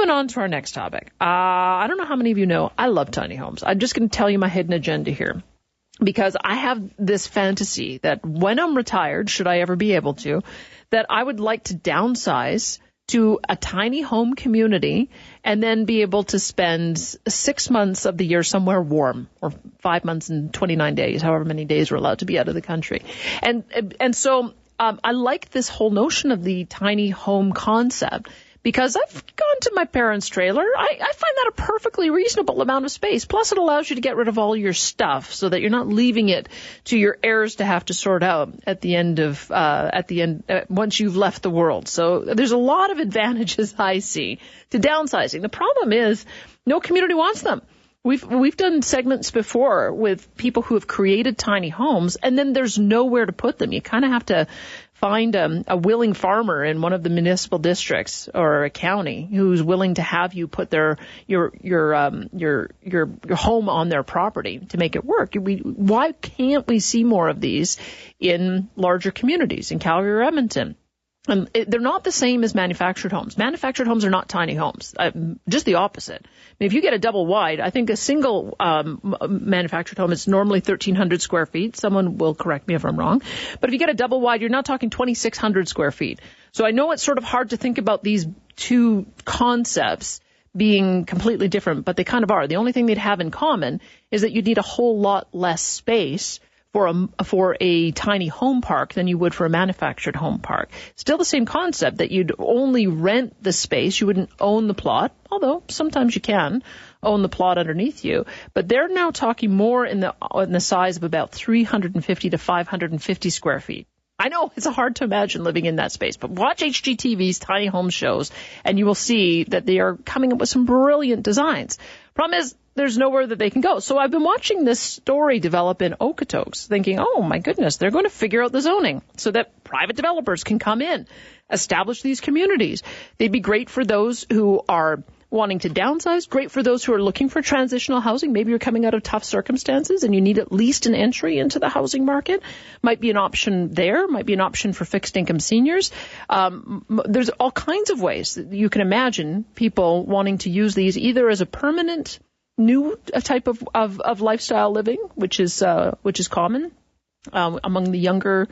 moving on to our next topic. I don't know how many of you know, I love tiny homes. I'm just going to tell you my hidden agenda here, because I have this fantasy that when I'm retired, should I ever be able to, that I would like to downsize to a tiny home community and then be able to spend 6 months of the year somewhere warm, or 5 months and 29 days, however many days we're allowed to be out of the country. And so I like this whole notion of the tiny home concept, because I've gone to my parents' trailer. I find that a perfectly reasonable amount of space. Plus, it allows you to get rid of all your stuff so that you're not leaving it to your heirs to have to sort out once you've left the world. So there's a lot of advantages I see to downsizing. The problem is no community wants them. We've done segments before with people who have created tiny homes, and then there's nowhere to put them. You kind of have to find a willing farmer in one of the municipal districts or a county who's willing to have you put your home on their property to make it work. Why can't we see more of these in larger communities in Calgary or Edmonton? They're not the same as manufactured homes. Manufactured homes are not tiny homes, just the opposite. I mean, if you get a double wide, I think a single manufactured home is normally 1,300 square feet. Someone will correct me if I'm wrong. But if you get a double wide, you're now talking 2,600 square feet. So I know it's sort of hard to think about these two concepts being completely different, but they kind of are. The only thing they'd have in common is that you'd need a whole lot less space for a tiny home park than you would for a manufactured home park. Still the same concept that you'd only rent the space. You wouldn't own the plot, although sometimes you can own the plot underneath you. But they're now talking more in the size of about 350 to 550 square feet. I know it's hard to imagine living in that space, but watch HGTV's tiny home shows and you will see that they are coming up with some brilliant designs. Problem is, there's nowhere that they can go. So I've been watching this story develop in Okotoks, thinking, oh my goodness, they're going to figure out the zoning so that private developers can come in, establish these communities. They'd be great for those who are wanting to downsize, great for those who are looking for transitional housing. Maybe you're coming out of tough circumstances and you need at least an entry into the housing market. Might be an option there, might be an option for fixed income seniors. There's all kinds of ways that you can imagine people wanting to use these either as a permanent new type of lifestyle living, which is common among the younger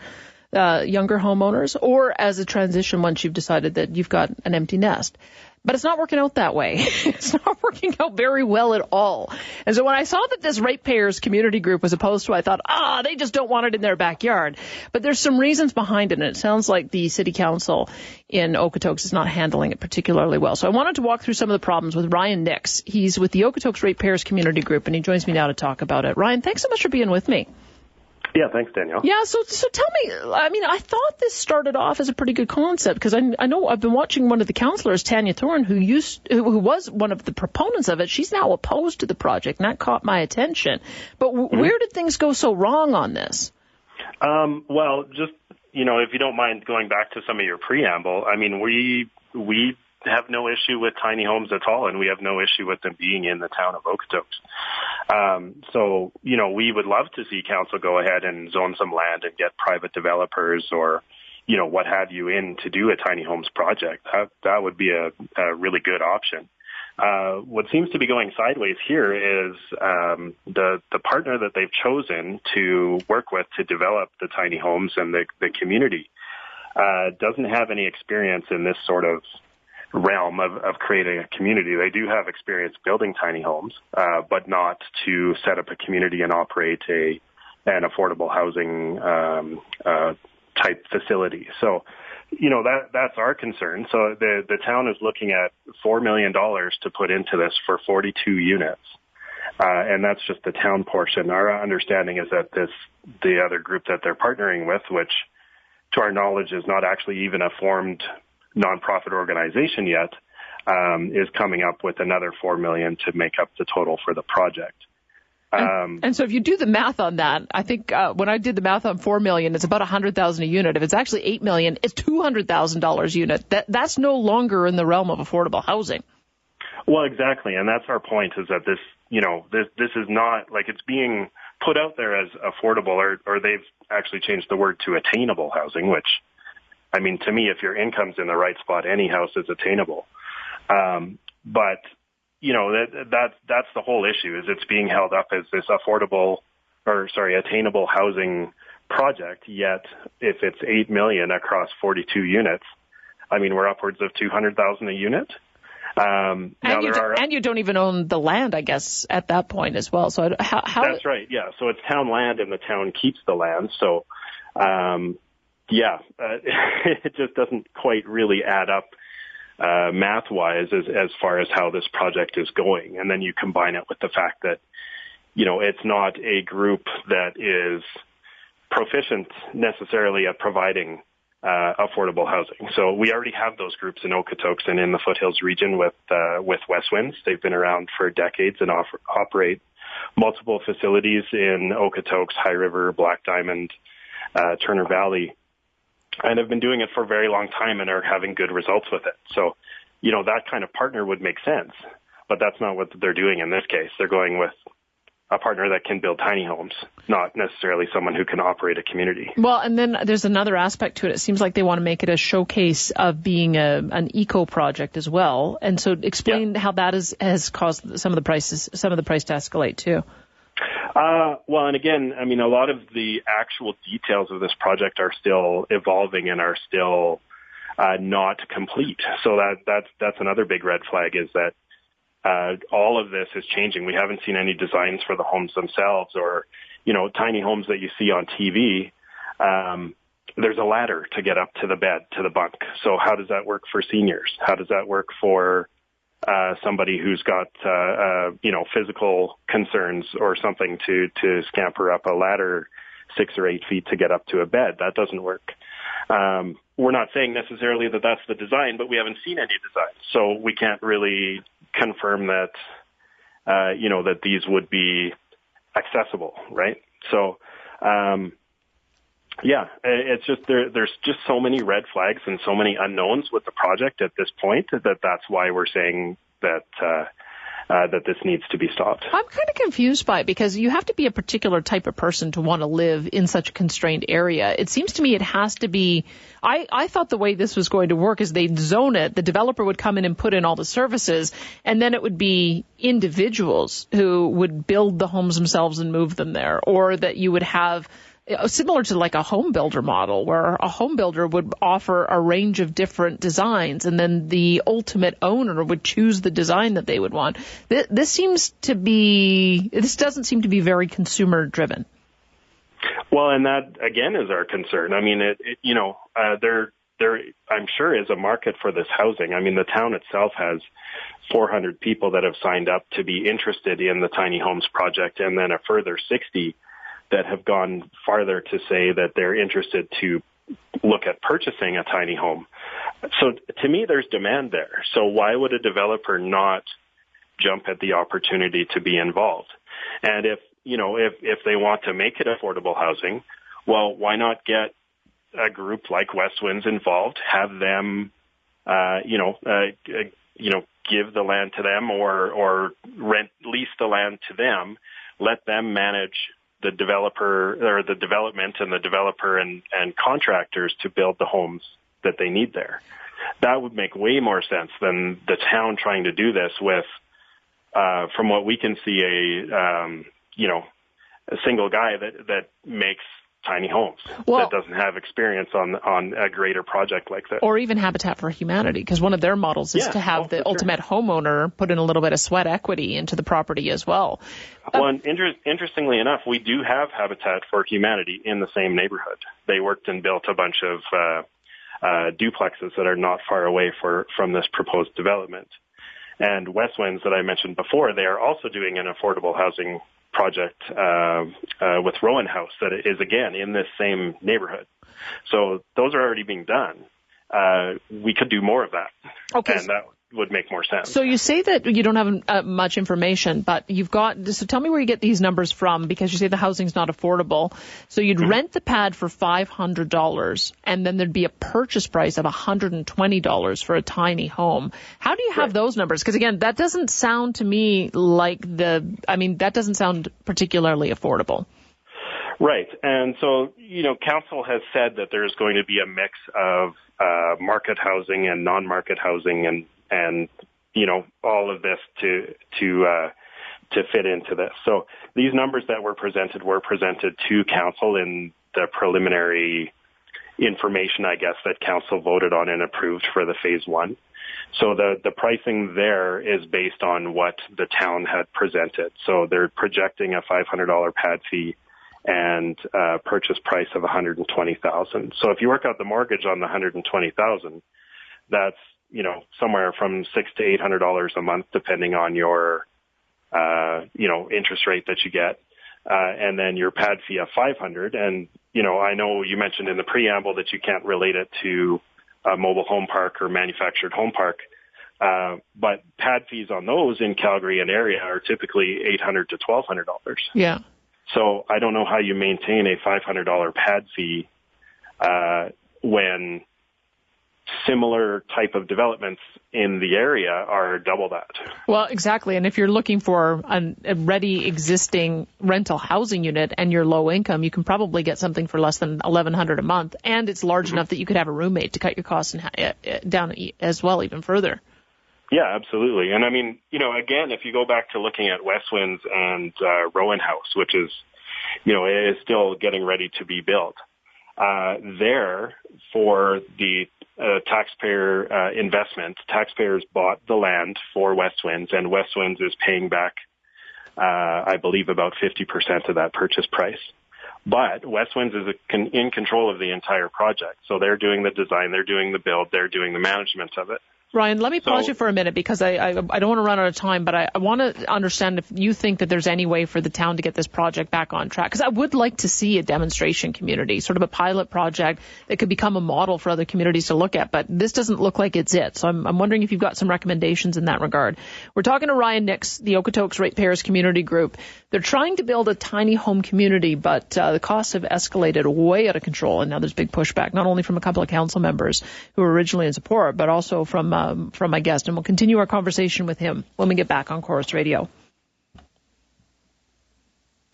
homeowners, or as a transition once you've decided that you've got an empty nest. But it's not working out that way. It's not working out very well at all. And so when I saw that this Ratepayers Community Group was opposed to it, I thought, they just don't want it in their backyard. But there's some reasons behind it, and it sounds like the City Council in Okotoks is not handling it particularly well. So I wanted to walk through some of the problems with Ryan Nix. He's with the Okotoks Ratepayers Community Group, and he joins me now to talk about it. Ryan, thanks so much for being with me. Yeah, thanks, Danielle. Yeah, so tell me, I mean, I thought this started off as a pretty good concept, because I know I've been watching one of the councillors, Tanya Thorne, who was one of the proponents of it. She's now opposed to the project, and that caught my attention. But where did things go so wrong on this? Well, just, if you don't mind going back to some of your preamble, I mean, we have no issue with tiny homes at all, and we have no issue with them being in the town of Okotoks. So, we would love to see council go ahead and zone some land and get private developers or, what have you in to do a tiny homes project. That would be a really good option. What seems to be going sideways here is the partner that they've chosen to work with to develop the tiny homes and the community doesn't have any experience in this sort of realm of creating a community. They do have experience building tiny homes, but not to set up a community and operate an affordable housing type facility. So, that's our concern. So the town is looking at $4 million to put into this for 42 units. And that's just the town portion. Our understanding is that the other group that they're partnering with, which to our knowledge is not actually even a formed nonprofit organization yet, is coming up with another $4 million to make up the total for the project. And so if you do the math on that, I think when I did the math on $4 million, it's about $100,000 a unit. If it's actually $8 million, it's $200,000 a unit. That's no longer in the realm of affordable housing. Well, exactly, and that's our point. Is that this is not like it's being put out there as affordable, or they've actually changed the word to attainable housing, which, I mean, to me, if your income's in the right spot, any house is attainable. But, that's the whole issue, is it's being held up as this attainable housing project, yet if it's $8 million across 42 units, I mean, we're upwards of $200,000 a unit. And you don't even own the land, I guess, at that point as well. So how that's right, yeah. So it's town land, and the town keeps the land. So, it just doesn't quite really add up math-wise as far as how this project is going. And then you combine it with the fact that, it's not a group that is proficient necessarily at providing affordable housing. So we already have those groups in Okotoks and in the Foothills region with West Winds. They've been around for decades and operate multiple facilities in Okotoks, High River, Black Diamond, Turner Valley, and have been doing it for a very long time and are having good results with it. So, that kind of partner would make sense, but that's not what they're doing in this case. They're going with a partner that can build tiny homes, not necessarily someone who can operate a community. Well, and then there's another aspect to it. It seems like they want to make it a showcase of being an eco project as well. And so explain how that has caused some of the price to escalate too. Well, and again, I mean, a lot of the actual details of this project are still evolving and are still not complete. So that's another big red flag, is that all of this is changing. We haven't seen any designs for the homes themselves, or, tiny homes that you see on TV. There's a ladder to get up to the bed, to the bunk. So how does that work for seniors? How does that work for somebody who's got, physical concerns or something to scamper up a ladder 6 or 8 feet to get up to a bed? That doesn't work. We're not saying necessarily that that's the design, but we haven't seen any design. So we can't really confirm that, that these would be accessible, right? So, it's just there's just so many red flags and so many unknowns with the project at this point that's why we're saying that this needs to be stopped. I'm kind of confused by it, because you have to be a particular type of person to want to live in such a constrained area. It seems to me it has to be, I thought the way this was going to work is they'd zone it, the developer would come in and put in all the services, and then it would be individuals who would build the homes themselves and move them there, or that you would have similar to like a home builder model, where a home builder would offer a range of different designs, and then the ultimate owner would choose the design that they would want. This doesn't seem to be very consumer driven. Well, and that again is our concern. I mean, there I'm sure is a market for this housing. I mean, the town itself has 400 people that have signed up to be interested in the tiny homes project, and then a further 60 that have gone farther to say that they're interested to look at purchasing a tiny home. So to me, there's demand there. So why would a developer not jump at the opportunity to be involved? And if they want to make it affordable housing, well, why not get a group like West Winds involved, have them, give the land to them or lease the land to them, let them manage the developer or the development and the developer and contractors to build the homes that they need there. That would make way more sense than the town trying to do this with, from what we can see, a single guy that makes tiny homes, that doesn't have experience on a greater project like this. Or even Habitat for Humanity, because one of their models is to have the ultimate homeowner put in a little bit of sweat equity into the property as well. Well, and interestingly enough, we do have Habitat for Humanity in the same neighborhood. They worked and built a bunch of duplexes that are not far away from this proposed development. And West Winds that I mentioned before, they are also doing an affordable housing project with Rowan House that is, again, in this same neighborhood. So those are already being done. We could do more of that. Okay. And that would make more sense. So you say that you don't have much information, but you've got, so tell me where you get these numbers from, because you say the housing's not affordable. So you'd rent the pad for $500, and then there'd be a purchase price of $120 for a tiny home. How do you have those numbers? Because again, that doesn't sound to me like that doesn't sound particularly affordable. Right. And so, council has said that there's going to be a mix of market housing and non-market housing and all of this to fit into this. So these numbers that were presented to council in the preliminary information, I guess, that council voted on and approved for the phase 1. So the pricing there is based on what the town had presented. So they're projecting a $500 pad fee and a purchase price of $120,000. So if you work out the mortgage on the $120,000, that's somewhere from $600 to $800 a month, depending on your interest rate that you get, and then your pad fee of $500. And I know you mentioned in the preamble that you can't relate it to a mobile home park or manufactured home park, but pad fees on those in Calgary and area are typically $800 to $1,200. Yeah. So I don't know how you maintain a $500 pad fee when similar type of developments in the area are double that. Well, exactly. And if you're looking for a ready existing rental housing unit and you're low income, you can probably get something for less than $1,100 a month. And it's large enough that you could have a roommate to cut your costs down as well, even further. Yeah, absolutely. And I mean, again, if you go back to looking at Westwinds and Rowan House, which is, is still getting ready to be built, there for the taxpayer investment, taxpayers bought the land for Westwinds, and Westwinds is paying back, I believe, about 50% of that purchase price. But Westwinds is in control of the entire project. So they're doing the design, they're doing the build, they're doing the management of it. Ryan, let me pause you for a minute because I don't want to run out of time, but I want to understand if you think that there's any way for the town to get this project back on track. Because I would like to see a demonstration community, sort of a pilot project that could become a model for other communities to look at. But this doesn't look like it's it. So I'm wondering if you've got some recommendations in that regard. We're talking to Ryan Nix, the Okotoks Ratepayers Community Group. They're trying to build a tiny home community, but the costs have escalated way out of control. And now there's big pushback, not only from a couple of council members who were originally in support, but also from my guest. And we'll continue our conversation with him when we get back on Chorus Radio.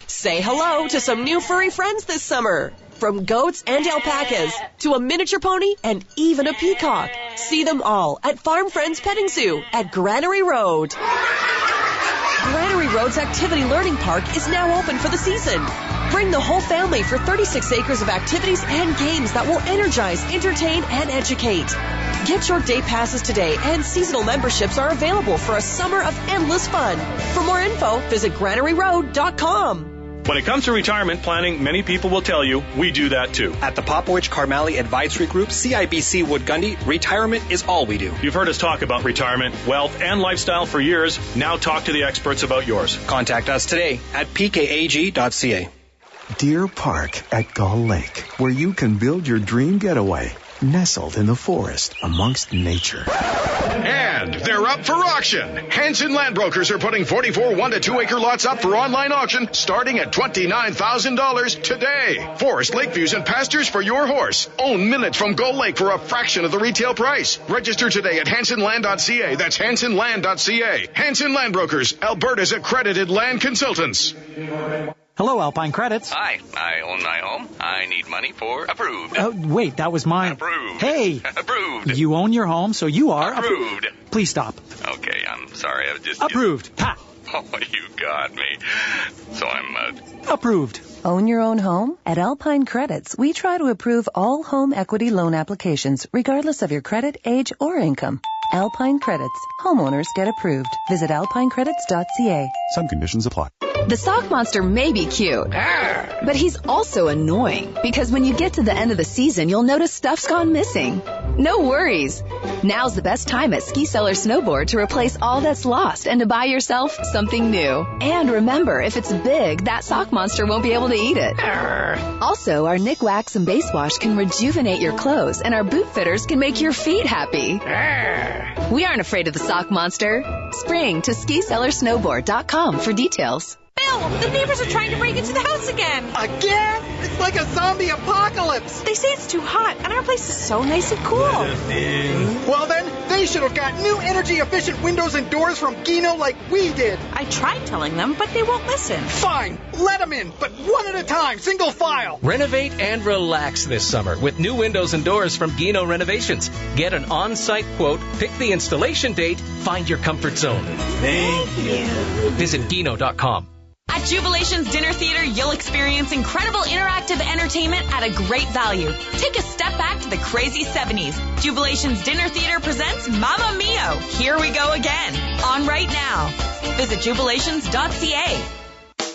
Say hello to some new furry friends this summer. From goats and alpacas to a miniature pony and even a peacock. See them all at Farm Friends Petting Zoo at Granary Road. Granary Road's Activity Learning Park is now open for the season. Bring the whole family for 36 acres of activities and games that will energize, entertain, and educate. Get your day passes today, and seasonal memberships are available for a summer of endless fun. For more info, visit granaryroad.com. When it comes to retirement planning, many people will tell you we do that too. At the Popowich Carmali Advisory Group, CIBC Wood Gundy, retirement is all we do. You've heard us talk about retirement, wealth, and lifestyle for years. Now talk to the experts about yours. Contact us today at pkag.ca. Deer Park at Gull Lake, where you can build your dream getaway, nestled in the forest amongst nature. And they're up for auction. Hanson Land Brokers are putting 44 1- to 2-acre lots up for online auction starting at $29,000 today. Forest, lake views, and pastures for your horse. Own minutes from Gull Lake for a fraction of the retail price. Register today at hansonland.ca. That's hansonland.ca. Hanson Land Brokers, Alberta's accredited land consultants. Hello, Alpine Credits. Hi, I own my home. I need money for approved. Wait, that was mine. Approved. Hey. Approved. You own your home, so you are approved. Please stop. Okay, I'm sorry. I was just... Approved. Ha! Oh, you got me. So I'm... Approved. Own your own home? At Alpine Credits, we try to approve all home equity loan applications, regardless of your credit, age, or income. Alpine Credits. Homeowners get approved. Visit alpinecredits.ca. Some conditions apply. The sock monster may be cute, but he's also annoying because when you get to the end of the season, you'll notice stuff's gone missing. No worries. Now's the best time at Ski Cellar Snowboard to replace all that's lost and to buy yourself something new. And remember, if it's big, that sock monster won't be able to eat it. Also, our Nick Wax and Base Wash can rejuvenate your clothes, and our boot fitters can make your feet happy. We aren't afraid of the sock monster. Spring to SkiCellarSnowboard.com for details. no! The neighbors are trying to break into the house again! Again? It's like a zombie apocalypse! They say it's too hot, and our place is so nice and cool. Well then, they should have got new energy-efficient windows and doors from Gino like we did. I tried telling them, but they won't listen. Fine, let them in, but one at a time, single file. Renovate and relax this summer with new windows and doors from Gino Renovations. Get an on-site quote, pick the installation date, find your comfort zone. Thank you. Visit Gino.com. At Jubilation's Dinner Theater, you'll experience incredible interactive entertainment at a great value. Take a step back to the crazy 70s. Jubilation's Dinner Theater presents Mamma Mia! Here we go again. On right now. Visit jubilations.ca.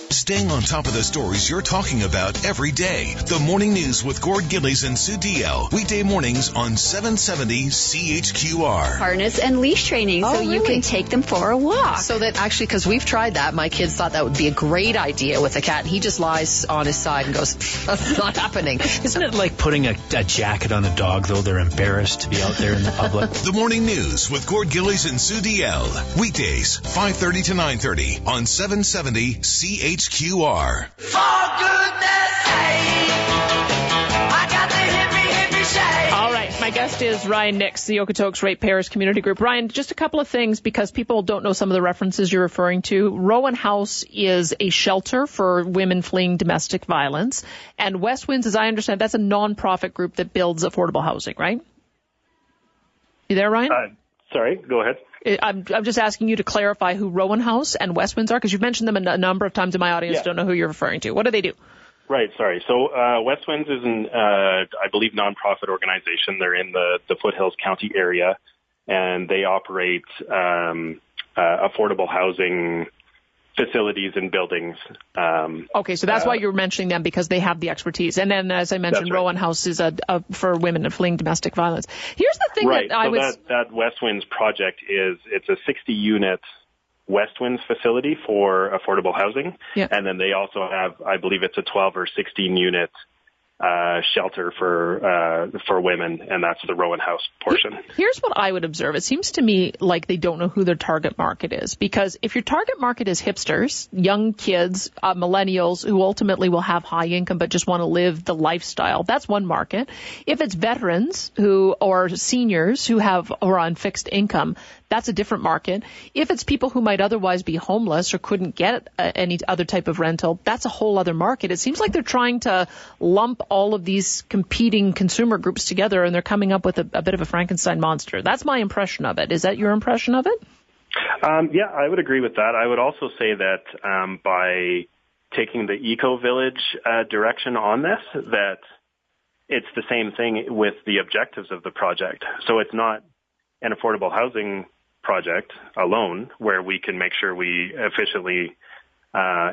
Staying on top of the stories you're talking about every day. The Morning News with Gord Gillies and Sue Danielle. Weekday mornings on 770 CHQR. Harness and leash training so you can take them for a walk. So that actually, because we've tried that, my kids thought that would be a great idea with a cat. He just lies on his side and goes, that's not happening. Isn't it like putting a jacket on a dog, though they're embarrassed to be out there in the public? The Morning News with Gord Gillies and Sue Danielle. Weekdays, 5:30 to 9:30 on 770 CHQR. For goodness sake, I got the hippie shake. All right, my guest is Ryan Nix, the Okotoks Ratepayers Community Group. Ryan, just a couple of things because people don't know some of the references you're referring to. Rowan House is a shelter for women fleeing domestic violence. And West Winds, as I understand, that's a nonprofit group that builds affordable housing, right? You there, Ryan? Sorry, go ahead. I'm just asking you to clarify who Rowan House and West Winds are, because you've mentioned them a number of times in my audience. Don't know who you're referring to. What do they do? Right, sorry. So West Winds is an, I believe, nonprofit organization. They're in the Foothills County area, and they operate affordable housing facilities and buildings. Okay, so that's why you're mentioning them, because they have the expertise. And then, as I mentioned, Rowan House is for women fleeing domestic violence. Here's the thing that West Winds project it's a 60-unit West Winds facility for affordable housing. Yeah. And then they also have, I believe it's a 12 or 16-unit shelter for women, and that's the Rowan House portion. Here's what I would observe. It seems to me like they don't know who their target market is, because if your target market is hipsters, young kids, millennials who ultimately will have high income but just want to live the lifestyle, that's one market. If it's veterans or seniors who are on fixed income, that's a different market. If it's people who might otherwise be homeless or couldn't get any other type of rental, that's a whole other market. It seems like they're trying to lump all of these competing consumer groups together, and they're coming up with a bit of a Frankenstein monster. That's my impression of it. Is that your impression of it? Yeah, I would agree with that. I would also say that by taking the eco-village direction on this, that it's the same thing with the objectives of the project. So it's not an affordable housing project alone, where we can make sure we efficiently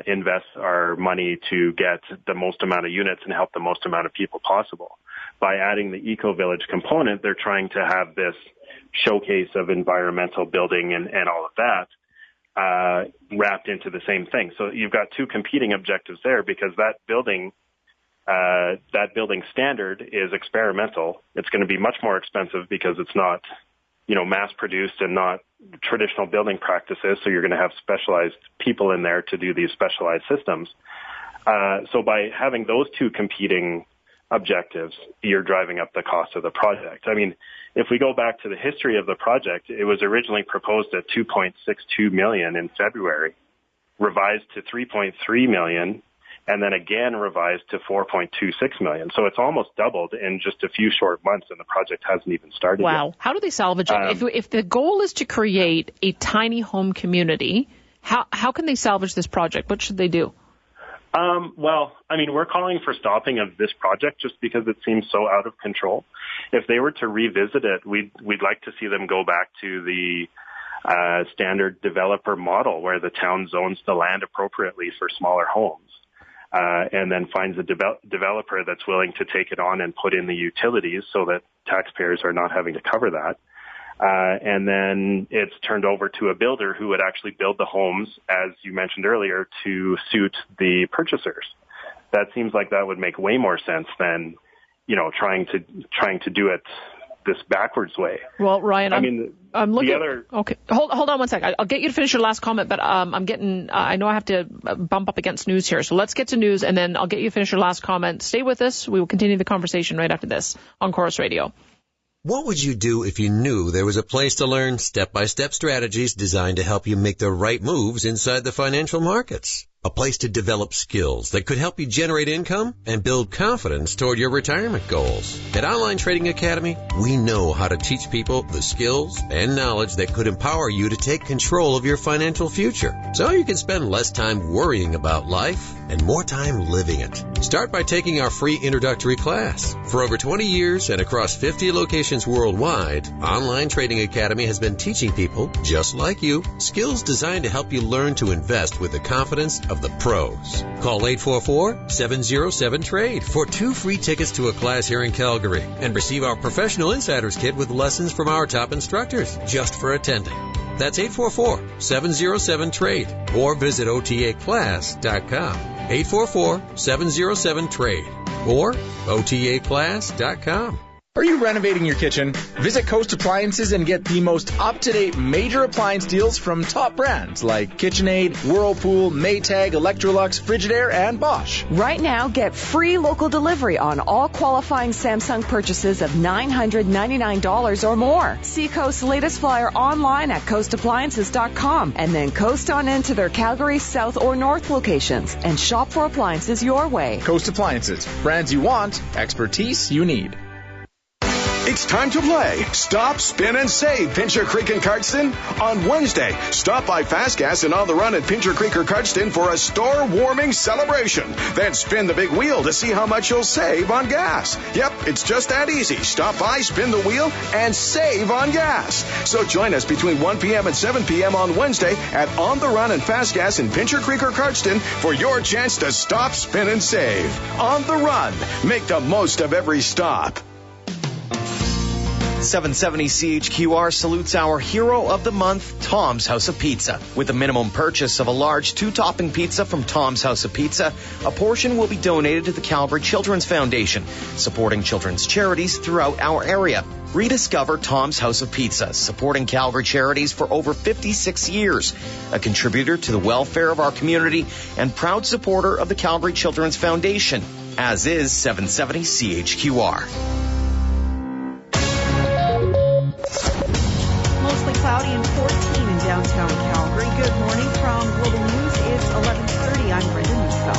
invest our money to get the most amount of units and help the most amount of people possible. By adding the eco-village component, they're trying to have this showcase of environmental building and all of that wrapped into the same thing. So you've got two competing objectives there, because that building standard is experimental. It's going to be much more expensive because it's not mass-produced and not traditional building practices, so you're going to have specialized people in there to do these specialized systems. So by having those two competing objectives, you're driving up the cost of the project. I mean, if we go back to the history of the project, it was originally proposed at $2.62 million in February, revised to $3.3 million, and then again revised to $4.26 million. So it's almost doubled in just a few short months, and the project hasn't even started yet. Wow. How do they salvage it? If the goal is to create a tiny home community, how can they salvage this project? What should they do? Well, I mean, we're calling for stopping of this project just because it seems so out of control. If they were to revisit it, we'd like to see them go back to the standard developer model, where the town zones the land appropriately for smaller homes. And then finds a developer that's willing to take it on and put in the utilities so that taxpayers are not having to cover that. And then it's turned over to a builder who would actually build the homes, as you mentioned earlier, to suit the purchasers. That seems like that would make way more sense than, trying to do it this backwards way. Well, Ryan, I'm looking. Okay, hold on one sec. I'll get you to finish your last comment, but I'm getting. I know I have to bump up against news here, so let's get to news, and then I'll get you to finish your last comment. Stay with us. We will continue the conversation right after this on Chorus Radio. What would you do if you knew there was a place to learn step-by-step strategies designed to help you make the right moves inside the financial markets? A place to develop skills that could help you generate income and build confidence toward your retirement goals. At Online Trading Academy, we know how to teach people the skills and knowledge that could empower you to take control of your financial future, so you can spend less time worrying about life and more time living it. Start by taking our free introductory class. For over 20 years and across 50 locations worldwide, Online Trading Academy has been teaching people, just like you, skills designed to help you learn to invest with the confidence of the pros. Call 844-707-TRADE for 2 free tickets to a class here in Calgary and receive our Professional Insiders Kit with lessons from our top instructors just for attending. That's 844-707-TRADE or visit OTAclass.com. 844-707-TRADE or OTAclass.com. Are you renovating your kitchen? Visit Coast Appliances and get the most up-to-date major appliance deals from top brands like KitchenAid, Whirlpool, Maytag, Electrolux, Frigidaire, and Bosch. Right now, get free local delivery on all qualifying Samsung purchases of $999 or more. See Coast's latest flyer online at coastappliances.com and then coast on into their Calgary, South, or North locations and shop for appliances your way. Coast Appliances. Brands you want, expertise you need. It's time to play Stop, Spin, and Save Pincher Creek and Cardston. On Wednesday, stop by Fast Gas and On the Run at Pincher Creek or Cardston for a store warming celebration. Then spin the big wheel to see how much you'll save on gas. Yep, it's just that easy. Stop by, spin the wheel, and save on gas. So join us between 1 p.m. and 7 p.m. on Wednesday at On the Run and Fast Gas in Pincher Creek or Cardston for your chance to stop, spin, and save. On the Run. Make the most of every stop. 770 CHQR salutes our hero of the month, Tom's House of Pizza. With a minimum purchase of a large 2-topping pizza from Tom's House of Pizza, a portion will be donated to the Calgary Children's Foundation, supporting children's charities throughout our area. Rediscover Tom's House of Pizza, supporting Calgary charities for over 56 years, a contributor to the welfare of our community and proud supporter of the Calgary Children's Foundation, as is 770 CHQR. Cloudy and 14 in downtown Calgary. Good morning from Global News. It's 11:30. I'm Brenda Neufeld.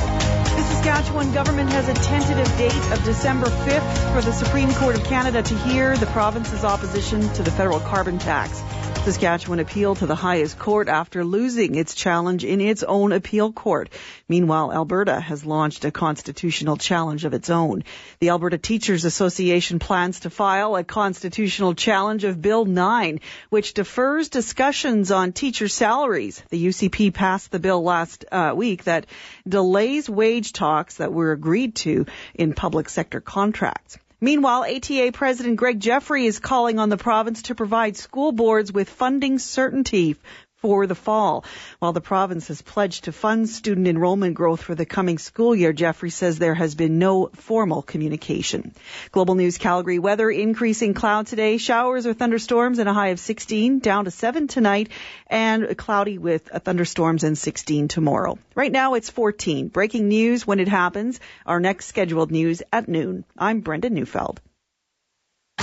The Saskatchewan government has a tentative date of December 5th for the Supreme Court of Canada to hear the province's opposition to the federal carbon tax. Saskatchewan appealed to the highest court after losing its challenge in its own appeal court. Meanwhile, Alberta has launched a constitutional challenge of its own. The Alberta Teachers Association plans to file a constitutional challenge of Bill 9, which defers discussions on teacher salaries. The UCP passed the bill last week that delays wage talks that were agreed to in public sector contracts. Meanwhile, ATA President Greg Jeffrey is calling on the province to provide school boards with funding certainty for the fall. While the province has pledged to fund student enrollment growth for the coming school year, Jeffrey says there has been no formal communication. Global News Calgary weather, increasing cloud today, showers or thunderstorms and a high of 16, down to 7 tonight, and cloudy with thunderstorms and 16 tomorrow. Right now it's 14. Breaking news when it happens. Our next scheduled news at noon. I'm Brenda Neufeld.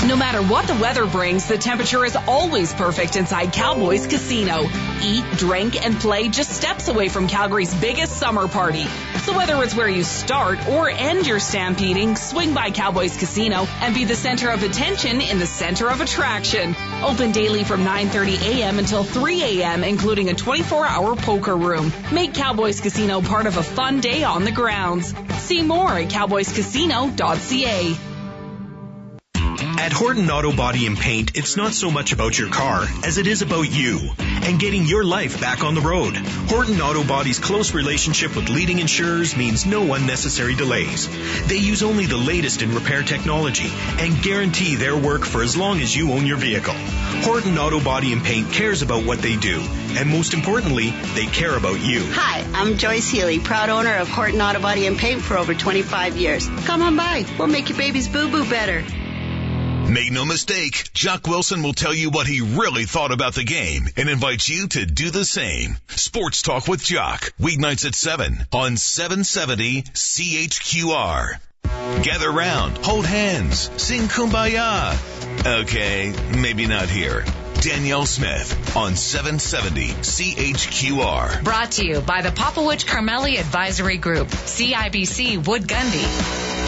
No matter what the weather brings, the temperature is always perfect inside Cowboys Casino. Eat, drink, and play just steps away from Calgary's biggest summer party. So whether it's where you start or end your stampeding, swing by Cowboys Casino and be the center of attention in the center of attraction. Open daily from 9:30 a.m. until 3 a.m., including a 24-hour poker room. Make Cowboys Casino part of a fun day on the grounds. See more at cowboyscasino.ca. At Horton Auto Body and Paint, it's not so much about your car as it is about you and getting your life back on the road. Horton Auto Body's close relationship with leading insurers means no unnecessary delays. They use only the latest in repair technology and guarantee their work for as long as you own your vehicle. Horton Auto Body and Paint cares about what they do, and most importantly, they care about you. Hi, I'm Joyce Healy, proud owner of Horton Auto Body and Paint for over 25 years. Come on by. We'll make your baby's boo-boo better. Make no mistake, Jock Wilson will tell you what he really thought about the game and invites you to do the same. Sports Talk with Jock, weeknights at 7 on 770 CHQR. Gather round, hold hands, sing Kumbaya. Okay, maybe not here. Danielle Smith on 770 CHQR. Brought to you by the Popowich Carmeli Advisory Group, CIBC Wood Gundy.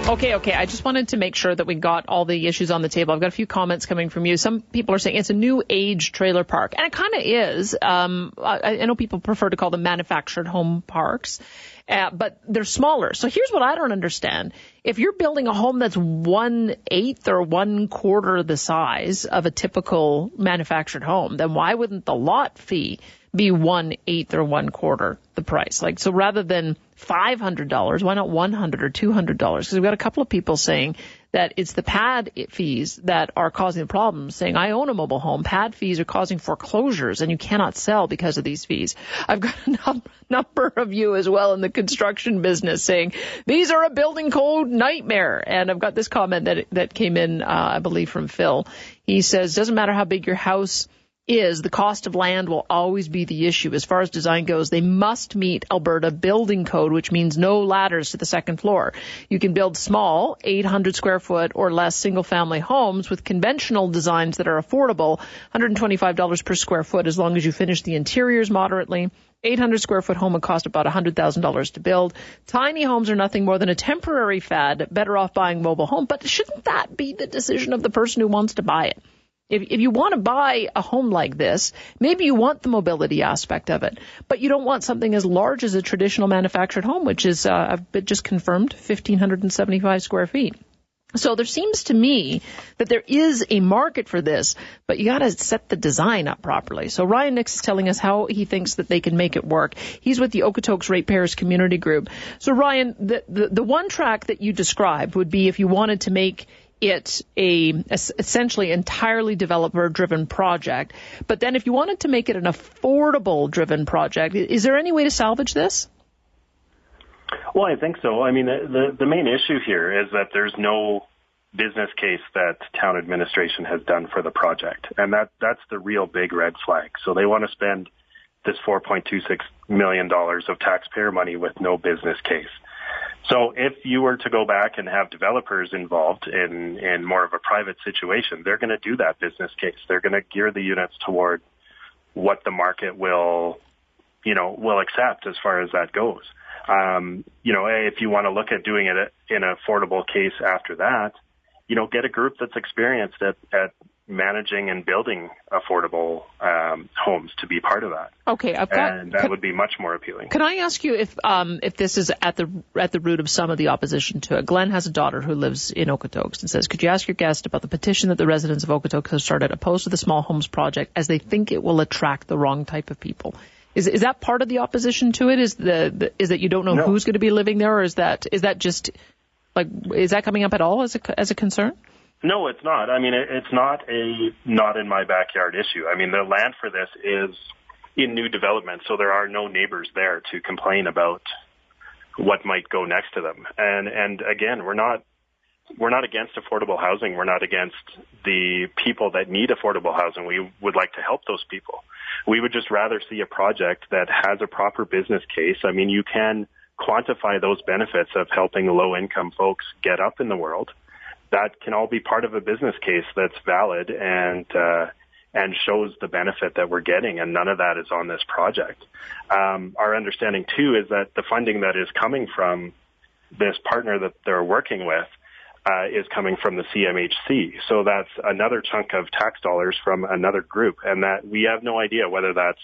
Okay. I just wanted to make sure that we got all the issues on the table. I've got a few comments coming from you. Some people are saying it's a new age trailer park, and it kind of is. I know people prefer to call them manufactured home parks, but they're smaller. So here's what I don't understand. If you're building a home that's 1/8 or 1/4 the size of a typical manufactured home, then why wouldn't the lot fee be 1/8 or 1/4 the price? Like, so rather than $500, why not $100 or $200? Because we've got a couple of people saying that it's the pad fees that are causing the problems, saying, I own a mobile home. Pad fees are causing foreclosures, and you cannot sell because of these fees. I've got a number of you as well in the construction business saying, these are a building code nightmare. And I've got this comment that came in, I believe, from Phil. He says, doesn't matter how big your house is, the cost of land will always be the issue. As far as design goes, they must meet Alberta building code, which means no ladders to the second floor. You can build small, 800 square foot or less single-family homes with conventional designs that are affordable, $125 per square foot as long as you finish the interiors moderately. 800 square foot home would cost about $100,000 to build. Tiny homes are nothing more than a temporary fad. Better off buying mobile home. But shouldn't that be the decision of the person who wants to buy it? If you want to buy a home like this, maybe you want the mobility aspect of it, but you don't want something as large as a traditional manufactured home, which is, I've just confirmed, 1,575 square feet. So there seems to me that there is a market for this, but you got to set the design up properly. So Ryan Nix is telling us how he thinks that they can make it work. He's with the Okotoks Ratepayers Community Group. So Ryan, the one track that you described would be if you wanted to make it a essentially entirely developer-driven project. But then if you wanted to make it an affordable-driven project, is there any way to salvage this? Well, I think so. I mean, the main issue here is that there's no business case that town administration has done for the project. And that's the real big red flag. So they want to spend this $4.26 million of taxpayer money with no business case. So if you were to go back and have developers involved in more of a private situation, they're going to do that business case. They're going to gear the units toward what the market will accept as far as that goes. If you want to look at doing it in an affordable case after that, get a group that's experienced at managing and building affordable homes to be part of that. Okay, that would be much more appealing. Can I ask you if this is at the root of some of the opposition to it? Glenn has a daughter who lives in Okotoks and says, could you ask your guest about the petition that the residents of Okotoks have started opposed to the small homes project as they think it will attract the wrong type of people? Is that part of the opposition to it? Is that you don't know who's going to be living there, or is that just like, is that coming up at all as a concern? No, it's not. I mean, it's not a not in my backyard issue. I mean, the land for this is in new development, so there are no neighbors there to complain about what might go next to them. And again, we're not against affordable housing. We're not against the people that need affordable housing. We would like to help those people. We would just rather see a project that has a proper business case. I mean, you can quantify those benefits of helping low-income folks get up in the world. That can all be part of a business case that's valid and shows the benefit that we're getting, and none of that is on this project. Our understanding, too, is that the funding that is coming from this partner that they're working with is coming from the CMHC. So that's another chunk of tax dollars from another group, and that we have no idea whether that's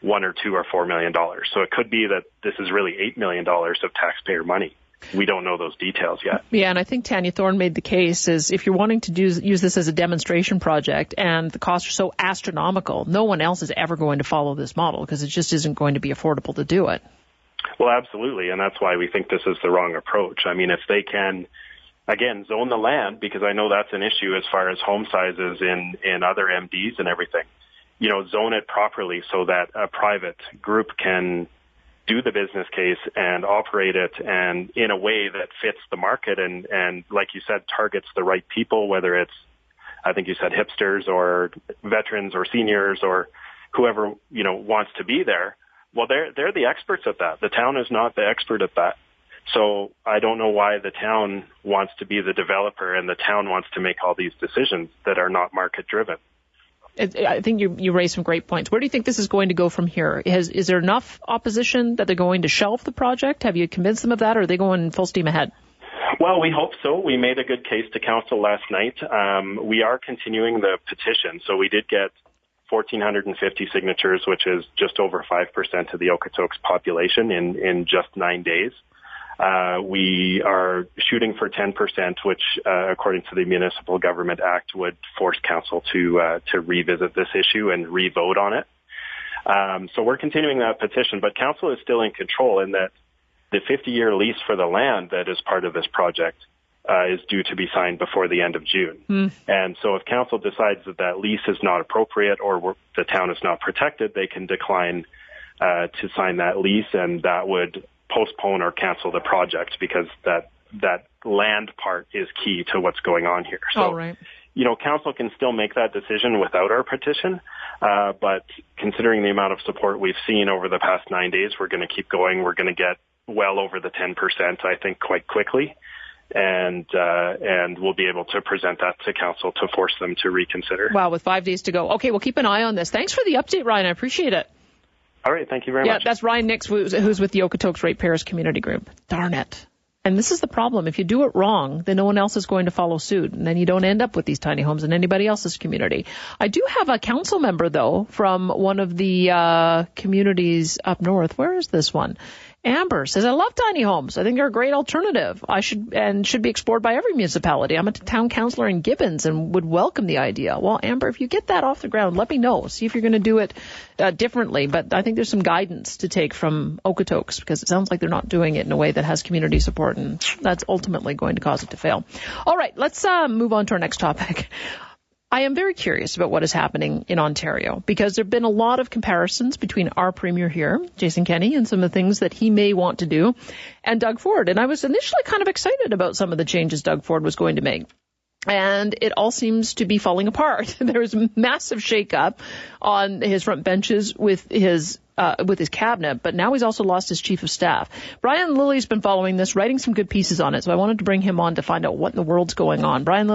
$1 or $2 or $4 million. So it could be that this is really $8 million of taxpayer money. We don't know those details yet. Yeah, and I think Tanya Thorne made the case is if you're wanting to use this as a demonstration project and the costs are so astronomical, no one else is ever going to follow this model because it just isn't going to be affordable to do it. Well, absolutely, and that's why we think this is the wrong approach. I mean, if they can, again, zone the land, because I know that's an issue as far as home sizes in other MDs and everything, zone it properly so that a private group can do the business case and operate it and in a way that fits the market and like you said, targets the right people, whether it's, I think you said hipsters or veterans or seniors or whoever, wants to be there. Well, they're the experts at that. The town is not the expert at that. So I don't know why the town wants to be the developer and the town wants to make all these decisions that are not market driven. I think you raised some great points. Where do you think this is going to go from here? Is there enough opposition that they're going to shelve the project? Have you convinced them of that, or are they going full steam ahead? Well, we hope so. We made a good case to council last night. We are continuing the petition. So we did get 1,450 signatures, which is just over 5% of the Okotoks population in just 9 days. We are shooting for 10%, which, according to the Municipal Government Act, would force council to revisit this issue and re-vote on it. So we're continuing that petition, but council is still in control in that the 50-year lease for the land that is part of this project is due to be signed before the end of June. And so if council decides that that lease is not appropriate or the town is not protected, they can decline to sign that lease, and that would postpone or cancel the project because that land part is key to what's going on here. So, council can still make that decision without our petition, but considering the amount of support we've seen over the past 9 days, we're going to keep going. We're going to get well over the 10%, I think, quite quickly, and we'll be able to present that to council to force them to reconsider. Wow, with 5 days to go. Okay, we'll keep an eye on this. Thanks for the update, Ryan. I appreciate it. All right, thank you very much. Yeah, that's Ryan Nix, who's with the Okotoks Ratepayers Community Group. Darn it. And this is the problem. If you do it wrong, then no one else is going to follow suit, and then you don't end up with these tiny homes in anybody else's community. I do have a council member, though, from one of the communities up north. Where is this one? Amber says, I love tiny homes. I think they're a great alternative. Should be explored by every municipality. I'm a town councillor in Gibbons and would welcome the idea. Well, Amber, if you get that off the ground, let me know. See if you're going to do it differently. But I think there's some guidance to take from Okotoks because it sounds like they're not doing it in a way that has community support, and that's ultimately going to cause it to fail. All right, let's move on to our next topic. I am very curious about what is happening in Ontario because there have been a lot of comparisons between our premier here, Jason Kenney, and some of the things that he may want to do, and Doug Ford. And I was initially kind of excited about some of the changes Doug Ford was going to make. And it all seems to be falling apart. There's massive shakeup on his front benches with his cabinet, but now he's also lost his chief of staff. Brian Lilly's been following this, writing some good pieces on it, so I wanted to bring him on to find out what in the world's going on. Brian Lilly.